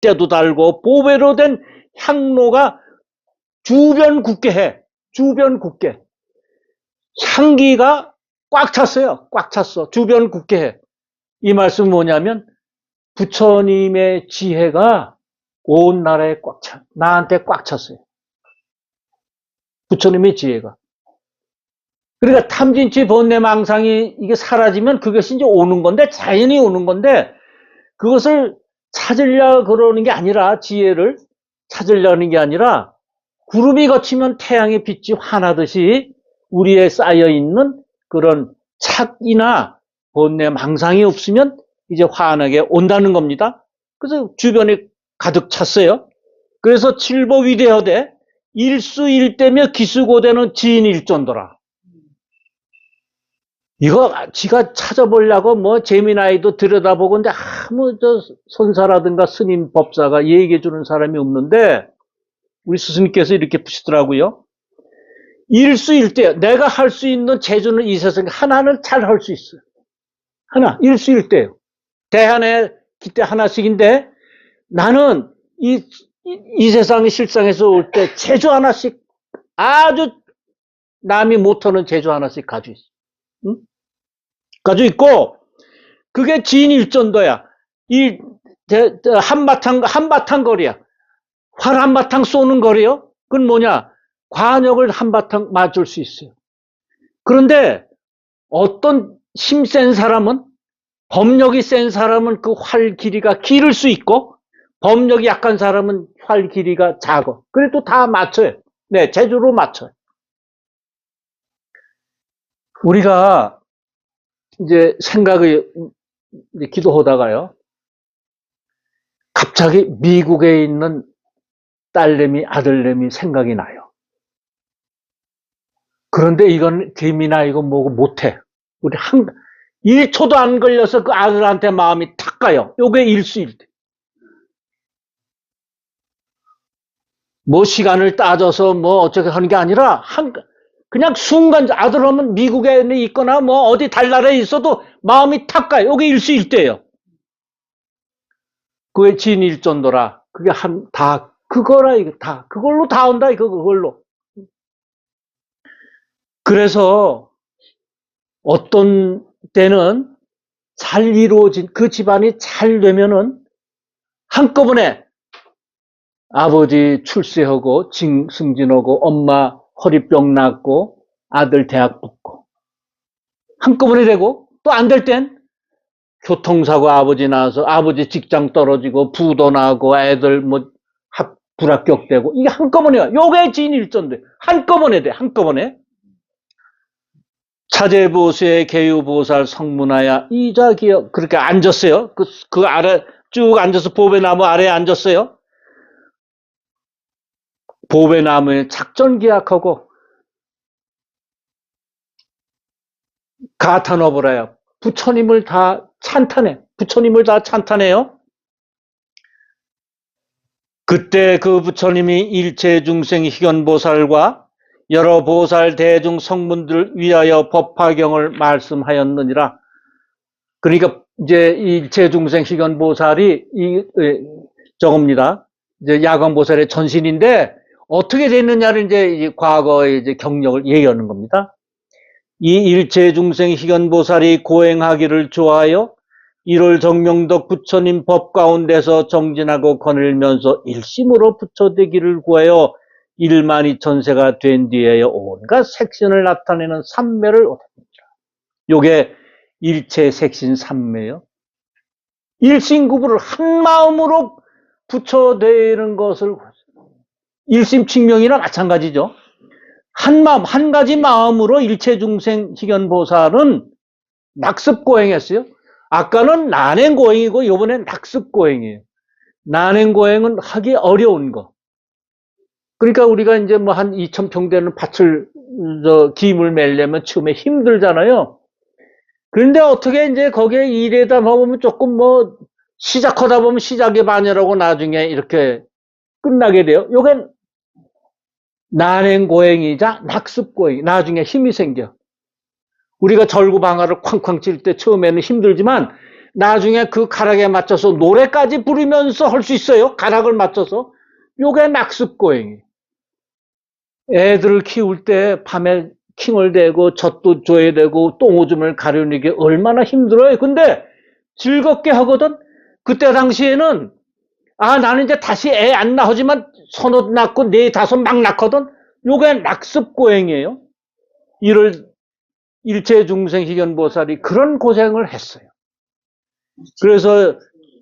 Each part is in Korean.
깃대도 달고 보배로 된 향로가 주변 굳게 해. 주변 굳게. 향기가 꽉 찼어요. 꽉 찼어. 주변 굳게 해. 이 말씀은 뭐냐면 부처님의 지혜가 온 나라에 꽉 차. 나한테 꽉 찼어요. 부처님의 지혜가. 그러니까 탐진치 번뇌망상이 이게 사라지면 그것이 이제 오는 건데, 자연히 오는 건데, 그것을 찾으려 그러는 게 아니라, 지혜를 찾으려는 게 아니라, 구름이 걷히면 태양의 빛이 환하듯이 우리에 쌓여있는 그런 착이나 번뇌망상이 없으면 이제 환하게 온다는 겁니다. 그래서 주변에 가득 찼어요. 그래서 칠보위대하되 일수일대며 기수고대는 지인일존도라. 이거 지가 찾아보려고 뭐 재미나이도 들여다보고 근데 아무 저 선사라든가 스님 법사가 얘기해 주는 사람이 없는데 우리 스승님께서 이렇게 푸시더라고요. 일수일대 내가 할 수 있는 재주는 이 세상에 하나는 잘 할 수 있어요. 하나 일수일대요. 대한에 기대 하나씩인데 나는 이 세상의 실상에서 올 때 재주 하나씩 아주 남이 못하는 재주 하나씩 가지고 있어. 응? 가지고 있고 그게 지인일전도야. 이 한바탕 거리야. 활 한바탕 쏘는 거리요. 그건 뭐냐? 관역을 한바탕 맞을 수 있어요. 그런데 어떤 힘센 사람은 법력이 센 사람은 그 활 길이가 길을 수 있고 법력이 약한 사람은 활 길이가 작아. 그래도 다 맞춰요. 네, 재주로 맞춰요. 우리가 이제 생각을 기도하다가요. 갑자기 미국에 있는 딸내미, 아들내미 생각이 나요. 그런데 이건 재미나 이거 뭐고 못해. 우리 1초도 안 걸려서 그 아들한테 마음이 탁 가요. 요게 일수일대. 뭐 시간을 따져서 뭐 어쩌게 하는 게 아니라 그냥 순간 아들 오면 미국에 있거나 뭐 어디 달나라에 있어도 마음이 탁 가요. 요게 일수일대예요. 그게 진일전도라. 그게 다 그거라 이거 다 그걸로 다 온다 이거 그걸로. 그래서 어떤 때는 잘 이루어진 그 집안이 잘 되면은 한꺼번에 아버지 출세하고 승진하고 엄마 허리병 낫고 아들 대학 붙고 한꺼번에 되고 또 안 될 땐 교통사고 아버지 나와서 아버지 직장 떨어지고 부도 나고 애들 뭐 불합격되고 이게 한꺼번에 요게 진일전돼. 한꺼번에 돼. 한꺼번에. 차제보수의 개유보살 성문하야 이자기여 그렇게 앉았어요. 그 아래 쭉 앉아서 보배나무 아래에 앉았어요. 보배나무에 작전기약하고 가탄어보라요. 부처님을 다 찬탄해. 부처님을 다 찬탄해요. 그때 그 부처님이 일체중생 희견보살과 여러 보살 대중 성문들 위하여 법화경을 말씀하였느니라. 그러니까 이제 일체중생 희견보살이 저겁니다. 이제 야광보살의 전신인데 어떻게 됐느냐를 이제 과거의 이제 경력을 얘기하는 겁니다. 이 일체중생 희견보살이 고행하기를 좋아하여 1월 정명덕 부처님 법 가운데서 정진하고 거닐면서 일심으로 부처되기를 구하여 1만 2천세가 된 뒤에 온갖 색신을 나타내는 삼매를 얻습니다. 요게 일체 색신 삼매요. 일심구부를 한 마음으로 부처되는 것을 일심칙명이나 마찬가지죠. 한 마음, 한 가지 마음으로 일체중생 희견보살은 낙습고행했어요. 아까는 난행고행이고 이번엔 낙습고행이에요. 난행고행은 하기 어려운 거. 그러니까 우리가 이제 뭐 한 2,000평 되는 밭을 김을 매려면 처음에 힘들잖아요. 그런데 어떻게 이제 거기에 일에다 보면 조금 뭐 시작하다 보면 시작이 반이라고 나중에 이렇게 끝나게 돼요. 요게 난행고행이자 낙습고행. 나중에 힘이 생겨. 우리가 절구방아를 쾅쾅 칠 때 처음에는 힘들지만 나중에 그 가락에 맞춰서 노래까지 부르면서 할 수 있어요. 가락을 맞춰서. 요게 낙습고행이에요. 애들을 키울 때 밤에 킹을 대고 젖도 줘야 되고 똥오줌을 가려는 게 얼마나 힘들어요. 근데 즐겁게 하거든. 그때 당시에는 나는 이제 다시 애 안 낳지만 서너 낳고 네 다섯 막 낳거든. 요게 낙습고행이에요. 이를 일체중생 희견보살이 그런 고생을 했어요. 그래서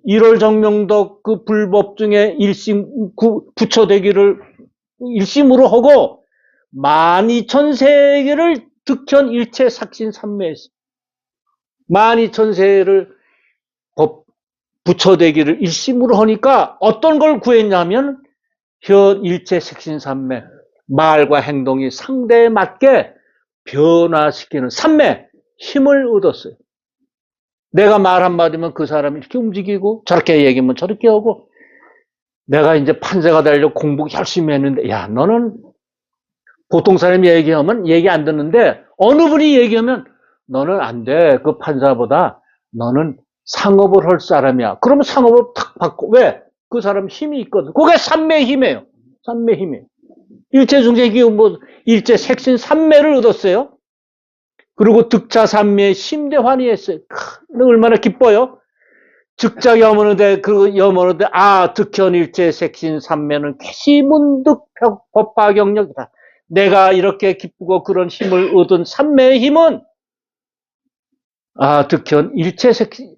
1월 정명덕 그 불법 중에 부처되기를 일심으로 하고 12,000세계를 득현 일체 삭신 삼매했어요. 12,000세를 부처되기를 일심으로 하니까 어떤 걸 구했냐면 현 일체 색신 삼매, 말과 행동이 상대에 맞게 변화시키는 삼매, 힘을 얻었어요. 내가 말 한마디면 그 사람이 이렇게 움직이고 저렇게 얘기하면 저렇게 하고 내가 이제 판사가 되려고 공부 열심히 했는데 야 너는 보통 사람이 얘기하면 얘기 안 듣는데 어느 분이 얘기하면 너는 안 돼. 그 판사보다 너는 상업을 할 사람이야. 그러면 상업을 탁 받고 왜? 그 사람 힘이 있거든. 그게 삼매의 힘이에요. 삼매의 힘이에요. 일체중생이 뭐 일체 색신 삼매를 얻었어요. 그리고 득차 삼매의 심대환희했어요. 얼마나 기뻐요. 즉자 염원의대 득현 일체 색신 삼매는 개시문득 법화경력이다. 내가 이렇게 기쁘고 그런 힘을 얻은 삼매의 힘은 득현 일체 색신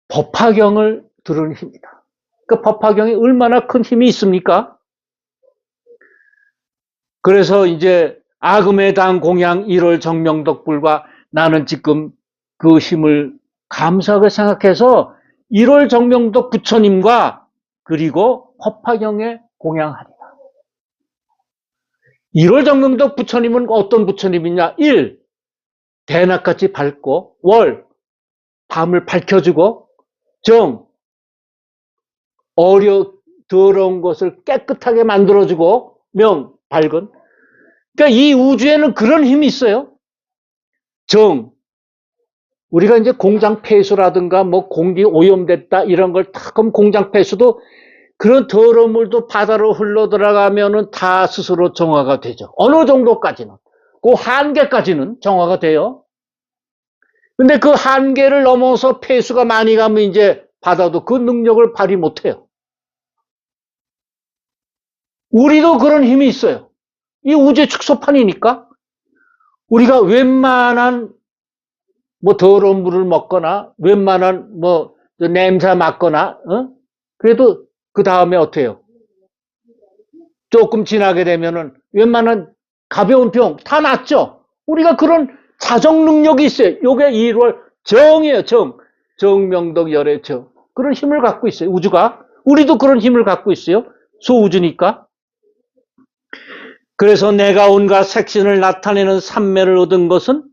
법화경을 들은 힘이다. 그 법화경이 얼마나 큰 힘이 있습니까? 그래서 이제 아금의 당 공양 1월 정명덕불과 나는 지금 그 힘을 감사하게 생각해서 1월 정명덕 부처님과 그리고 법화경에 공양하리라. 1월 정명덕 부처님은 어떤 부처님이냐? 1. 대낮같이 밝고 월. 밤을 밝혀주고 정. 더러운 것을 깨끗하게 만들어주고 명. 밝은. 그러니까 이 우주에는 그런 힘이 있어요. 정. 우리가 이제 공장 폐수라든가 뭐 공기 오염됐다 이런 걸 다 그럼 공장 폐수도 그런 더러운 물도 바다로 흘러 들어가면은 다 스스로 정화가 되죠. 어느 정도까지는. 그 한계까지는 정화가 돼요. 근데 그 한계를 넘어서 폐수가 많이 가면 이제 바다도 그 능력을 발휘 못 해요. 우리도 그런 힘이 있어요. 이 우주의 축소판이니까 우리가 웬만한 뭐 더러운 물을 먹거나 웬만한 뭐 냄새 맡거나 그래도 그 다음에 어떻게 해요? 조금 지나게 되면은 웬만한 가벼운 병 다 낫죠. 우리가 그런 자정 능력이 있어요. 요게 1월 정이에요. 정명덕 열의 정. 그런 힘을 갖고 있어요. 우주가. 우리도 그런 힘을 갖고 있어요. 소우주니까. 그래서 내가 온갖 색신을 나타내는 삼매를 얻은 것은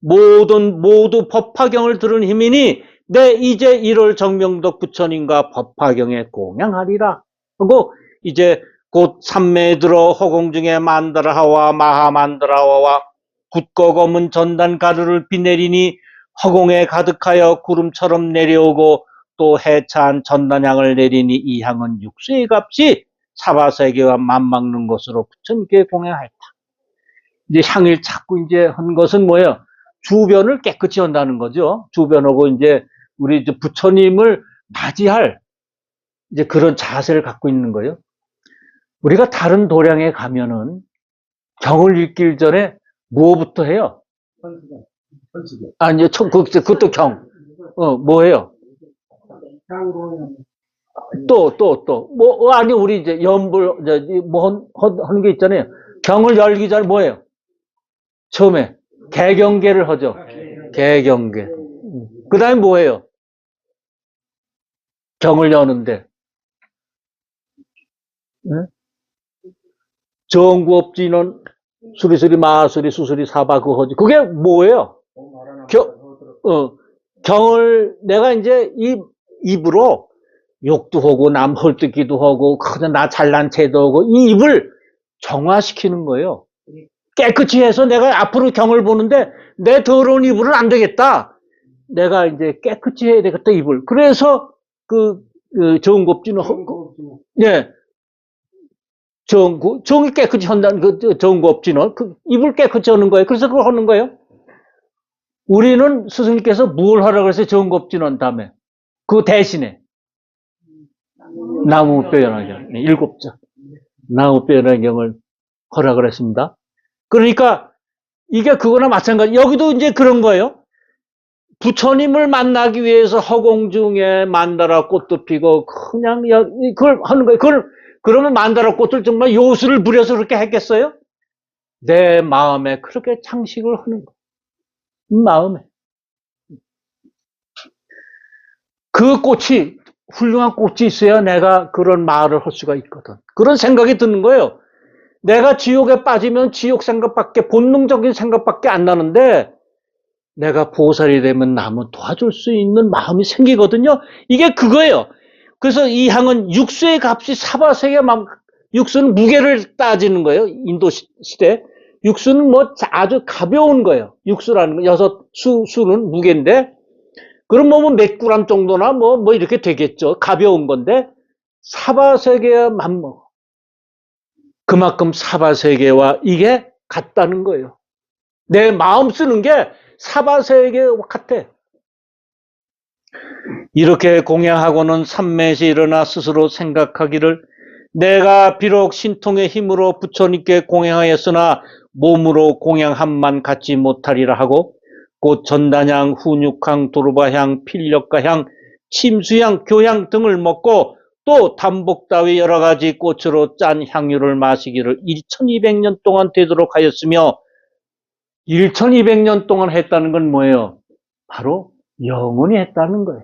모두 법화경을 들은 힘이니 내 이제 1월 정명덕 부처님과 법화경에 공양하리라 하고 이제 곧 삼매에 들어 허공 중에 만다라하와 마하만다라하와 굳고 검은 전단 가루를 비내리니 허공에 가득하여 구름처럼 내려오고 또 해찬 전단향을 내리니 이 향은 육수의 값이 사바세계와 맞먹는 것으로 부처님께 공양하였다. 이제 향을 자꾸 이제 한 것은 뭐예요? 주변을 깨끗이 한다는 거죠. 주변하고 이제 우리 부처님을 맞이할 이제 그런 자세를 갖고 있는 거예요. 우리가 다른 도량에 가면은 경을 읽기 전에 뭐부터 해요? 아니요, 그것도 경. 뭐예요? 아니, 우리 이제 하는 게 있잖아요. 경을 열기 전에 뭐예요? 처음에 개경계를 하죠. 개경계. 그 다음에 뭐예요? 경을 여는데. 정구업지는 수리수리 마수리 수수리 사바그 허지. 그게 뭐예요? 경을 내가 이제 입으로 욕도 하고 남 헐뜯기도 하고 나 잘난 체도 하고 이 입을 정화시키는 거예요. 깨끗이 해서 내가 앞으로 경을 보는데 내 더러운 입으로는 안 되겠다. 내가 이제 깨끗이 해야 되겠다, 입을. 그래서 좋은 곱지는, 예, 정이 깨끗이 한다는 좋은 곱지는, 입을 깨끗이 하는 거예요. 그래서 그걸 하는 거예요. 우리는 스승님께서 뭘 하라고 그랬어요? 좋은 곱지는 한 다음에. 그 대신에. 나무 뼈연화경. 네, 7자. 나무 뼈연화경을 허락을 했습니다. 그러니까, 이게 그거나 마찬가지. 여기도 이제 그런 거예요. 부처님을 만나기 위해서 허공 중에 만다라 꽃도 피고 그냥 그걸 하는 거예요. 그러면 만다라 꽃을 정말 요술을 부려서 그렇게 했겠어요? 내 마음에 그렇게 장식을 하는 거예요. 마음에. 그 꽃이 훌륭한 꽃이 있어야 내가 그런 말을 할 수가 있거든. 그런 생각이 드는 거예요. 내가 지옥에 빠지면 지옥 생각밖에 본능적인 생각밖에 안 나는데 내가 보살이 되면 남을 도와줄 수 있는 마음이 생기거든요. 이게 그거예요. 그래서 이 향은 육수의 값이 사바세계 육수는 무게를 따지는 거예요. 인도 시대. 육수는 뭐 아주 가벼운 거예요. 육수라는 거. 수는 무게인데, 그럼 뭐 몇 그램 정도나 뭐 이렇게 되겠죠. 가벼운 건데, 사바세계야 맞먹어. 그만큼 사바세계와 이게 같다는 거예요. 내 마음 쓰는 게 사바세계와 같아. 이렇게 공양하고는 삼매시 일어나 스스로 생각하기를 내가 비록 신통의 힘으로 부처님께 공양하였으나 몸으로 공양함만 갖지 못하리라 하고 곧 전단향, 훈육향, 도르바향, 필력가향, 침수향, 교향 등을 먹고 또 담복 따위 여러 가지 꽃으로 짠 향유를 마시기를 1200년 동안 되도록 하였으며 1200년 동안 했다는 건 뭐예요? 바로 영원히 했다는 거예요.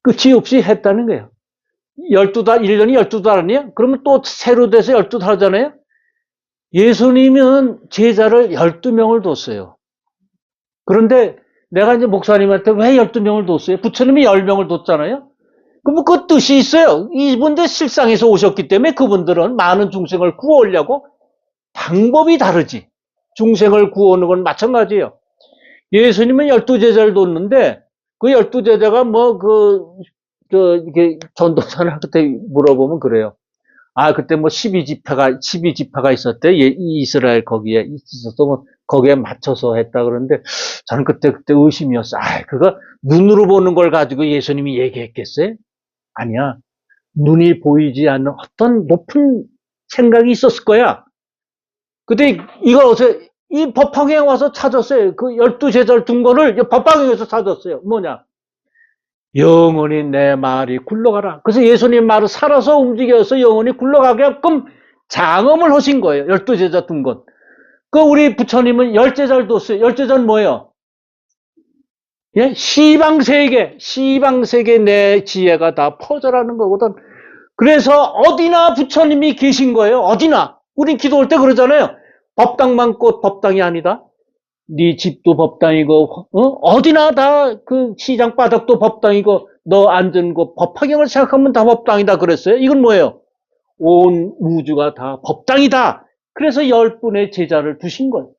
끝이 없이 했다는 거예요. 12달, 1년이 12달 아니에요? 그러면 또 새로 돼서 12달 하잖아요? 예수님은 제자를 12명을 뒀어요. 그런데 내가 이제 목사님한테 왜 12명을 뒀어요? 부처님이 10명을 뒀잖아요? 그럼 그 뜻이 있어요. 이분들 실상에서 오셨기 때문에 그분들은 많은 중생을 구하려고 방법이 다르지. 중생을 구하는 건 마찬가지예요. 예수님은 12제자를 뒀는데 그 12제자가 이렇게 전도사를 그때 물어보면 그래요. 아, 그때 뭐 12지파가 있었대. 이스라엘 거기에 있어서 뭐 거기에 맞춰서 했다 그러는데 저는 그때 의심이었어. 아, 그거 눈으로 보는 걸 가지고 예수님이 얘기했겠어요? 아니야. 눈이 보이지 않는 어떤 높은 생각이 있었을 거야. 근데 이걸 어서 이 법화경에 와서 찾았어요. 그 12제자를 둔 거를 법화경에서 찾았어요. 뭐냐? 영원히 내 말이 굴러가라. 그래서 예수님 말을 살아서 움직여서 영원히 굴러가게끔 장엄을 하신 거예요. 12제자 둔 것. 그 우리 부처님은 10제자를 뒀어요. 10제자는 뭐예요? 예? 시방세계 내 지혜가 다 퍼져라는 거거든. 그래서 어디나 부처님이 계신 거예요. 어디나. 우린 기도할 때 그러잖아요. 법당만 꽃 법당이 아니다. 네 집도 법당이고 어디나 다 그 시장 바닥도 법당이고 너 앉은 곳 법화경을 생각하면 다 법당이다 그랬어요. 이건 뭐예요? 온 우주가 다 법당이다. 그래서 10분의 제자를 두신 거예요.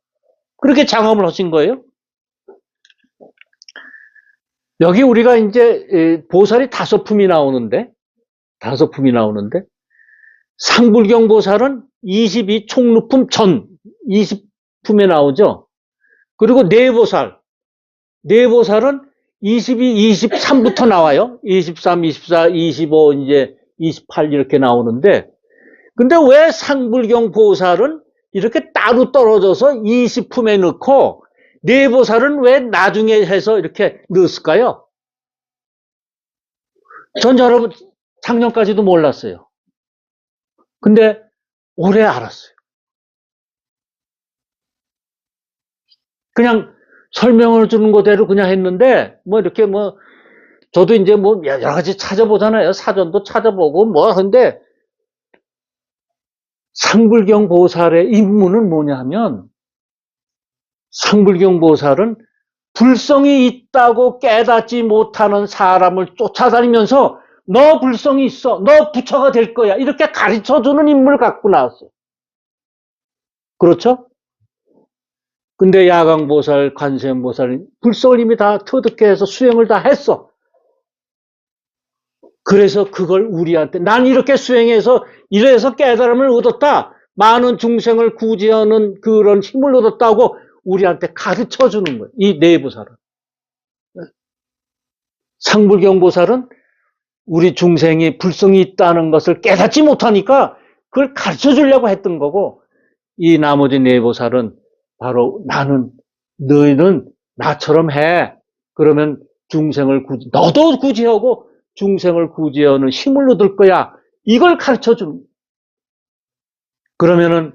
그렇게 장엄을 하신 거예요. 여기 우리가 이제 보살이 5품이 나오는데 상불경 보살은 22 총루품 전 20품에 나오죠. 그리고 내보살은 22, 23부터 나와요. 23, 24, 25, 이제 28 이렇게 나오는데, 근데 왜 상불경 보살은 이렇게 따로 떨어져서 20품에 넣고, 내보살은 왜 나중에 해서 이렇게 넣었을까요? 전 여러분, 작년까지도 몰랐어요. 근데 올해 알았어요. 그냥 설명을 주는 거대로 그냥 했는데, 이렇게 저도 이제 여러 가지 찾아보잖아요. 사전도 찾아보고 근데 상불경 보살의 임무는 뭐냐 하면, 상불경 보살은 불성이 있다고 깨닫지 못하는 사람을 쫓아다니면서 너 불성이 있어. 너 부처가 될 거야. 이렇게 가르쳐주는 임무를 갖고 나왔어요. 그렇죠? 근데 야광보살, 관세음보살, 불성을 이미 다 터득해 해서 수행을 다 했어. 그래서 그걸 우리한테, 난 이렇게 수행해서, 이래서 깨달음을 얻었다. 많은 중생을 구제하는 그런 힘을 얻었다고 우리한테 가르쳐 주는 거예요. 이 내보살은. 상불경보살은 우리 중생이 불성이 있다는 것을 깨닫지 못하니까 그걸 가르쳐 주려고 했던 거고, 이 나머지 내보살은 바로 나는, 너희는 나처럼 해. 그러면 중생을 너도 구제하고 중생을 구제하는 힘을 얻을 거야. 이걸 가르쳐 주는 거예요. 그러면은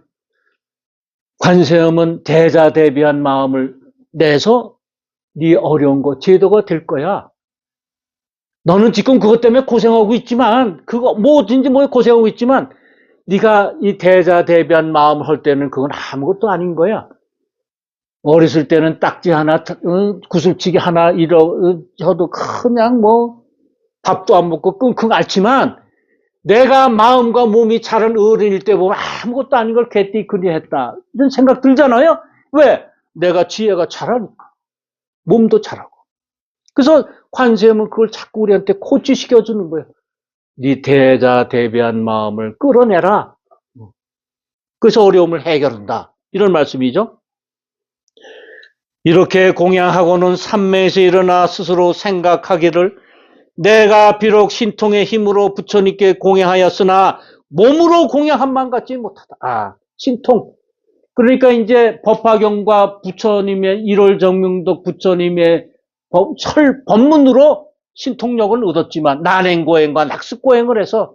관세음은 대자대비한 마음을 내서 네 어려운 거 제도가 될 거야. 너는 지금 그것 때문에 고생하고 있지만, 그거 뭐든지 뭐에 고생하고 있지만, 네가 이 대자대비한 마음을 할 때는 그건 아무것도 아닌 거야. 어렸을 때는 딱지 하나, 구슬치기 하나 이러셔도 그냥 뭐 밥도 안 먹고 끙끙 앓지만, 내가 마음과 몸이 자란 어린일 때 보면 아무것도 아닌 걸 개띠그리 했다. 이런 생각 들잖아요. 왜? 내가 지혜가 자라니까. 몸도 자라고. 그래서 관세음은 그걸 자꾸 우리한테 코치시켜주는 거예요. 네 대자대비한 마음을 끌어내라. 그래서 어려움을 해결한다. 이런 말씀이죠. 이렇게 공양하고는 삼매에서 일어나 스스로 생각하기를, 내가 비록 신통의 힘으로 부처님께 공양하였으나 몸으로 공양한 같지 못하다. 신통. 그러니까 이제 법화경과 부처님의 1월 정명도 부처님의 법문으로 신통력을 얻었지만 난행고행과 낙습고행을 해서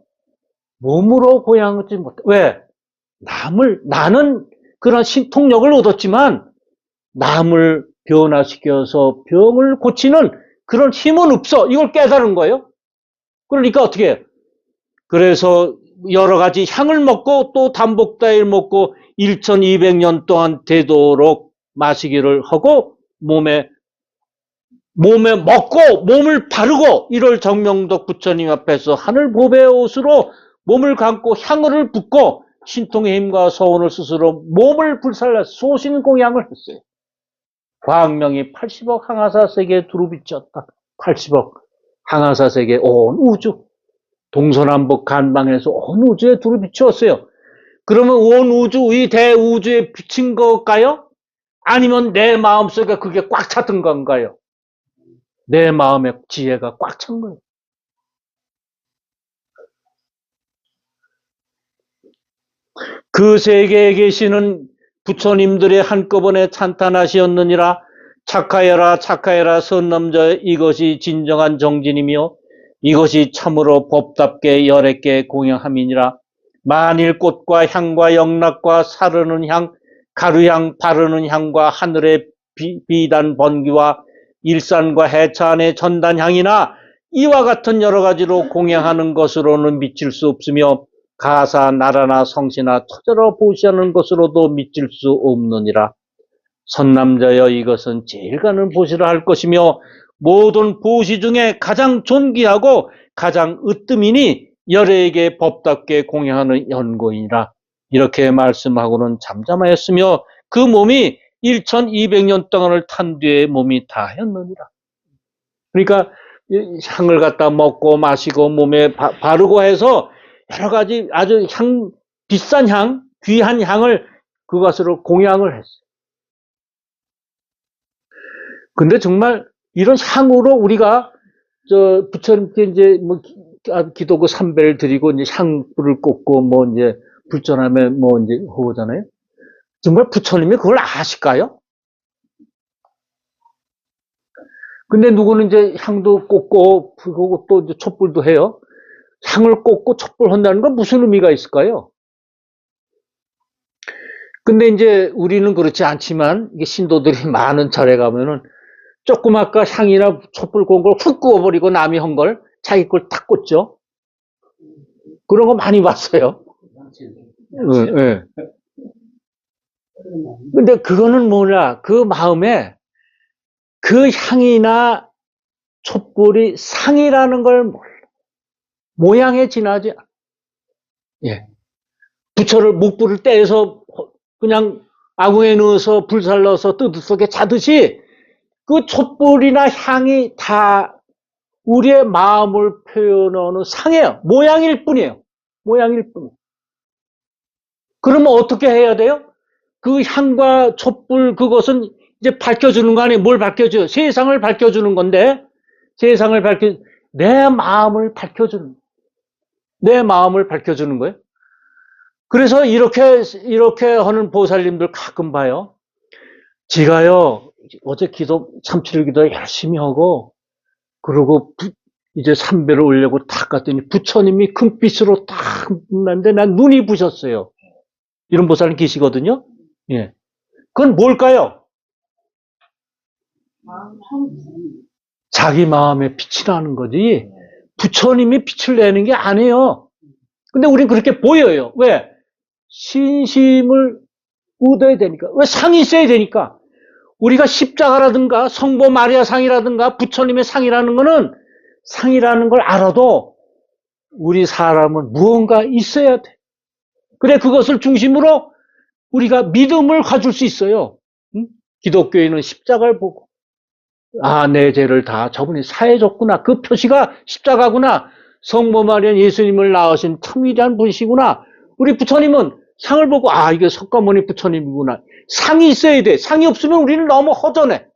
몸으로 고행하지 못해. 왜? 나는 그런 신통력을 얻었지만 남을 변화시켜서 병을 고치는 그런 힘은 없어. 이걸 깨달은 거예요. 그러니까 어떻게 해요? 그래서 여러 가지 향을 먹고 또 담복다일 먹고 1200년 동안 되도록 마시기를 하고 몸에 먹고 몸을 바르고 1월 정명덕 부처님 앞에서 하늘 보배의 옷으로 몸을 감고 향을 붓고 신통의 힘과 서원을 스스로 몸을 불살라 소신 공양을 했어요. 광명이 80억 항하사 세계에 두루비쳤다. 80억 항하사 세계 온 우주, 동서남북 간방에서 온 우주에 두루비추었어요. 그러면 온 우주, 이 대우주에 비친 걸까요? 아니면 내 마음속에 그게 꽉 찼던 건가요? 내 마음의 지혜가 꽉 찬 거예요. 그 세계에 계시는 부처님들의 한꺼번에 찬탄하시었느니라. 착하여라 착하여라 선남자, 이것이 진정한 정진이며 이것이 참으로 법답게 열애께 공양함이니라. 만일 꽃과 향과 영락과 사르는 향, 가루향, 바르는 향과 하늘의 비단 번기와 일산과 해차 안의 전단향이나 이와 같은 여러 가지로 공양하는 것으로는 미칠 수 없으며 가사, 나라나 성시나 터져라 보시하는 것으로도 미칠 수 없느니라. 선남자여, 이것은 제일 가는 보시라 할 것이며 모든 보시 중에 가장 존귀하고 가장 으뜸이니 열애에게 법답게 공양하는 연고이니라. 이렇게 말씀하고는 잠잠하였으며 그 몸이 1200년 동안을 탄 뒤에 몸이 다하였느니라. 그러니까 향을 갖다 먹고 마시고 몸에 바르고 해서 여러 가지 아주 비싼 향, 귀한 향을 그것으로 공양을 했어요. 근데 정말 이런 향으로 우리가 부처님께 이제 뭐 기도고 삼배를 드리고 이제 향불을 꽂고 뭐 이제 불전함에 뭐 이제 하잖아요. 정말 부처님이 그걸 아실까요? 근데 누구는 이제 향도 꽂고 그리고 또 이제 촛불도 해요. 향을 꽂고 촛불 한다는 건 무슨 의미가 있을까요? 근데 이제 우리는 그렇지 않지만 이게 신도들이 많은 절에 가면은 조금 아까 향이나 촛불 꽂은 걸 훅 끄어버리고 남이 한 걸 자기 걸 탁 꽂죠. 그런 거 많이 봤어요. 네. 근데 그거는 뭐냐, 그 마음에 그 향이나 촛불이 상이라는 걸 몰라. 모양에 지나지 않아. 예. 부처를 묵불을 떼서 그냥 아궁이에 넣어서 불살 넣어서 뜨뜻 속에 자듯이 그 촛불이나 향이 다 우리의 마음을 표현하는 상이에요. 모양일 뿐이에요. 모양일 뿐. 그러면 어떻게 해야 돼요? 그 향과 촛불 그것은 이제 밝혀주는 거 아니에요. 뭘 밝혀줘요? 세상을 밝혀주는 건데 세상을 내 마음을 밝혀주는 내 마음을 밝혀주는 거예요. 그래서 이렇게 하는 보살님들 가끔 봐요. 지가요 어제 참치를 기도 열심히 하고 그러고 이제 삼배를 올려고 탁 갔더니 부처님이 금빛으로 딱 났는데 난 눈이 부셨어요. 이런 보살님 계시거든요. 예. 그건 뭘까요? 자기 마음에 빛이 나는 거지 부처님이 빛을 내는 게 아니에요. 근데 우린 그렇게 보여요. 왜? 신심을 얻어야 되니까. 왜? 상이 있어야 되니까. 우리가 십자가라든가 성모 마리아 상이라든가 부처님의 상이라는 거는 상이라는 걸 알아도 우리 사람은 무언가 있어야 돼. 그래 그것을 중심으로 우리가 믿음을 가질 수 있어요. 응? 기독교인은 십자가를 보고 내 죄를 다 저분이 사해줬구나. 그 표시가 십자가구나. 성모 마리아 예수님을 낳으신 참 위대한 분이시구나. 우리 부처님은 상을 보고 이게 석가모니 부처님이구나. 상이 있어야 돼. 상이 없으면 우리는 너무 허전해.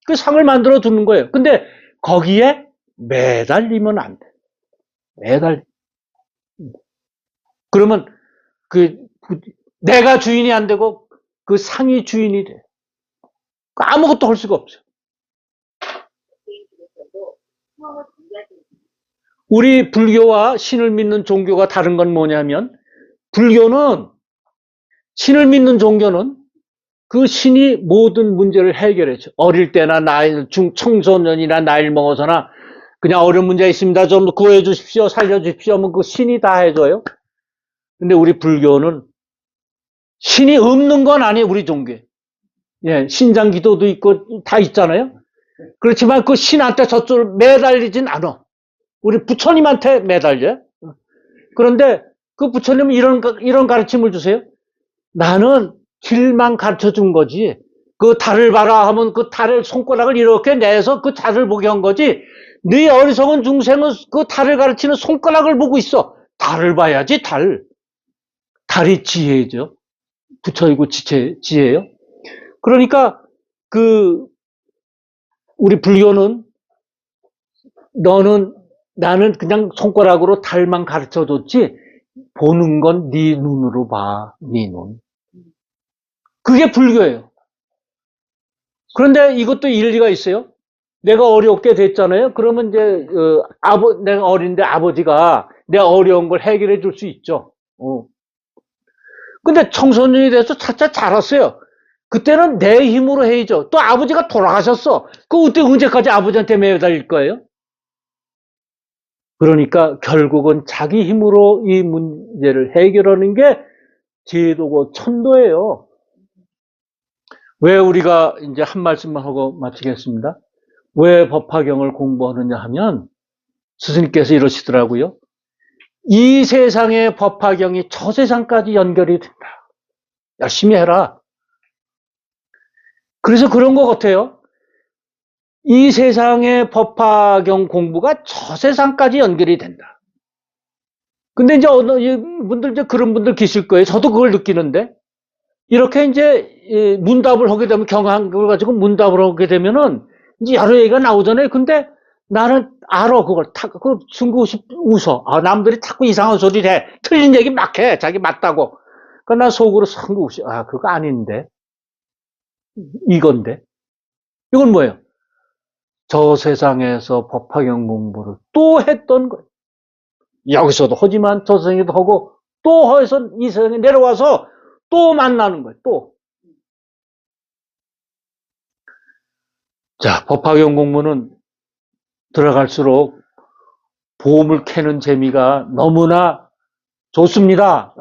그 상을 만들어 두는 거예요. 근데 거기에 매달리면 안 돼. 그러면 내가 주인이 안 되고 그 상이 주인이 돼. 아무것도 할 수가 없어. 우리 불교와 신을 믿는 종교가 다른 건 뭐냐면 불교는 신을 믿는 종교는 그 신이 모든 문제를 해결해줘. 어릴 때나 청소년이나 나이를 먹어서나 그냥 어려운 문제 있습니다. 좀 구해 주십시오. 살려 주십시오. 하면 그 신이 다 해줘요. 근데 우리 불교는 신이 없는 건 아니에요. 우리 종교에. 예, 신장 기도도 있고 다 있잖아요. 그렇지만 그 신한테 저쪽을 매달리진 않아. 우리 부처님한테 매달려. 그런데 그 부처님은 이런 가르침을 주세요. 나는 길만 가르쳐 준 거지. 그 달을 봐라 하면 그 달을 손가락을 이렇게 내서 그 달을 보게 한 거지. 네 어리석은 중생은 그 달을 가르치는 손가락을 보고 있어. 달을 봐야지 달. 달이 지혜죠. 부처이고 지혜예요. 그러니까 우리 불교는 나는 그냥 손가락으로 달만 가르쳐 줬지 보는 건 네 눈으로 봐. 네 눈. 그게 불교예요. 그런데 이것도 일리가 있어요. 내가 어렵게 됐잖아요. 그러면 이제 내가 어린데 아버지가 내가 어려운 걸 해결해 줄 수 있죠. 근데 청소년이 돼서 차차 자랐어요. 그때는 내 힘으로 해야죠. 또 아버지가 돌아가셨어. 그때 언제까지 아버지한테 매달릴 거예요? 그러니까 결국은 자기 힘으로 이 문제를 해결하는 게 제도고 천도예요. 왜 우리가 이제 한 말씀만 하고 마치겠습니다. 왜 법화경을 공부하느냐 하면 스승님께서 이러시더라고요. 이 세상의 법화경이 저 세상까지 연결이 된다. 열심히 해라. 그래서 그런 것 같아요. 이 세상의 법화경 공부가 저 세상까지 연결이 된다. 근데 이제 분들 이제 그런 분들 계실 거예요. 저도 그걸 느끼는데 이렇게 이제 문답을 하게 되면 경한걸 가지고 문답을 하게 되면은 이제 여러 얘기가 나오잖아요. 근데 나는 알아 그걸 그 중국이 웃어. 남들이 자꾸 이상한 소리를 해. 틀린 얘기 막 해. 자기 맞다고. 그러니까 난 속으로 성구 웃어. 그거 아닌데. 이건데. 이건 뭐예요? 저 세상에서 법화경 공부를 또 했던 거예요. 여기서도 하지만 저 세상에도 하고 또 해서 이 세상에 내려와서 또 만나는 거예요. 또. 자, 법화경 공부는 들어갈수록 보험을 캐는 재미가 너무나 좋습니다.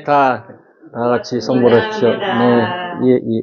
다 같이 선물하십시오. 네, 예.